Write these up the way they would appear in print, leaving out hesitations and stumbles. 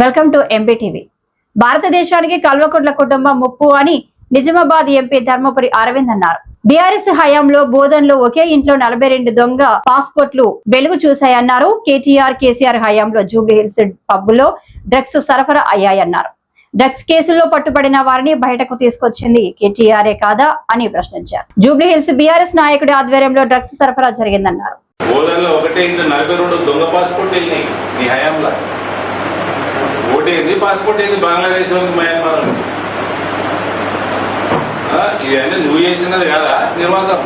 Welcome to MP TV. భారతదేశానికి కల్వకుంట్ల కుటుంబం ముప్పు అని నిజామాబాద్ ఎంపీ ధర్మపురి అరవింద్ అన్నారు. బీఆర్ఎస్ హయాంలో బోధన్లో ఒకే ఇంట్లో 42 దొంగ పాస్పోర్ట్లు వెలుగు చూశాయన్నారు. కేటీఆర్ హయాంలో జూబ్లీహిల్స్ పబ్బులో డ్రగ్స్ సరఫరా అయ్యాయన్నారు. డ్రగ్స్ కేసుల్లో పట్టుబడిన వారిని బయటకు తీసుకొచ్చింది కేటీఆర్ఏ కాదా అని ప్రశ్నించారు. జూబ్లీహిల్స్ బీఆర్ఎస్ నాయకుడి ఆధ్వర్యంలో డ్రగ్స్ సరఫరా జరిగిందన్నారు. ఓటేంది పాస్పోర్ట్ ఏంది బంగ్లాదేశ్ మయన్మార్ ఇవన్నీ నువ్వు చేసినది కదా నిర్వాహకం.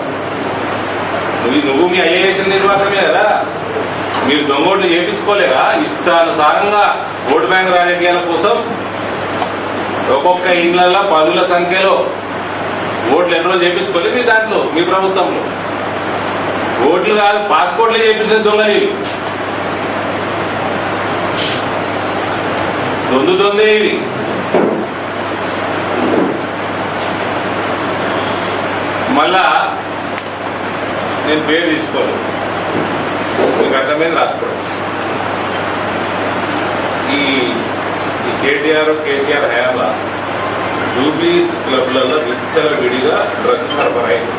నువ్వు మీ అయ్యే చేసిన నిర్వాహకమే కదా. మీరు దొంగ ఓట్లు చేయించుకోలేదా? ఇష్టానుసారంగా ఓటు బ్యాంక్ రాజకీయాల కోసం ఒక్కొక్క ఇండ్లలో 10ల సంఖ్యలో ఓట్లు ఎన్నో చేయించుకోలేదు. మీ దాంట్లో మీ ప్రభుత్వంలో ఓట్లు కాదు పాస్పోర్ట్లు చేయించిన దొంగని దొందే ఇవి. మళ్ళా నేను పేరు తీసుకోను, మీకు అర్థమైంది రాసుకోండి. ఈ కేటీఆర్ కేసీఆర్ హయాంలో జూబ్లీ క్లబ్లలో విచ్చల విడిగా డ్రగ్స్ సరఫరా అయింది.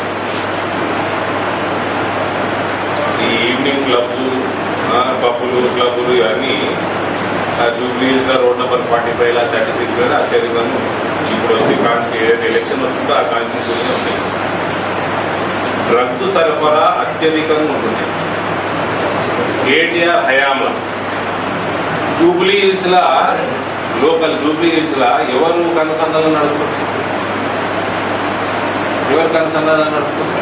ఈ ఈవినింగ్ క్లబ్స్ పబ్బులు క్లబ్లు ఇవన్నీ జూబ్లీహిల్స్ రోడ్ నెంబర్ 45 36 అత్యధికంగా ఇప్పుడు వచ్చి ఎలక్షన్ వస్తుందో ఆ కాన్స్టిట్యూషన్ ఉంటాయి. డ్రగ్స్ సరఫరా అత్యధికంగా ఉంటుంది. కేటీఆర్ హయాంలో జూబ్లీహిల్స్ లా లోకల్ జూబ్లీహిల్స్ లా ఎవరు కనుసంధానం నడుపుతుంది? ఎవరు కనుసంధానం నడుపుతుంది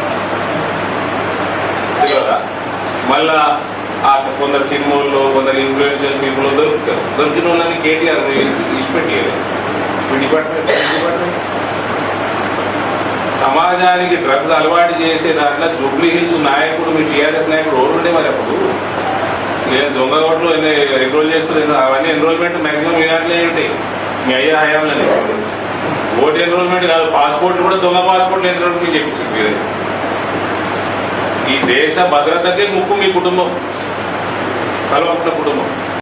తెలియదా? మళ్ళా కొందరు సినిమాల్లో కొందరు ఇన్ఫ్లుయెన్షియల్ పీపుల్ దొరుకుతారు. దొరికిన వాళ్ళని కేటీఆర్ ఇచ్చిపెట్టేయాలి. డిపార్ట్మెంట్ సమాజానికి డ్రగ్స్ అలవాటు చేసే దాంట్లో జూబ్లీహిల్స్ నాయకుడు మీ టీఆర్ఎస్ నాయకుడు ఎవరు ఉండే మరి అప్పుడు దొంగ ఓట్లు ఎన్రోల్ చేస్తున్నారు. అవన్నీ ఎన్రోల్మెంట్ మాక్సిమం మీ దాంట్లో ఉంటాయి. మీ అయ్యే హయాంలోనే ఓటు ఎన్రోల్మెంట్ కాదు, పాస్పోర్ట్ కూడా దొంగ పాస్పోర్ట్లు ఎన్రోల్మెంట్ చెప్పింది. ఈ దేశ భద్రతకే ముక్కు మీ కుటుంబం, కల్వకుంట్ల కుటుంబం.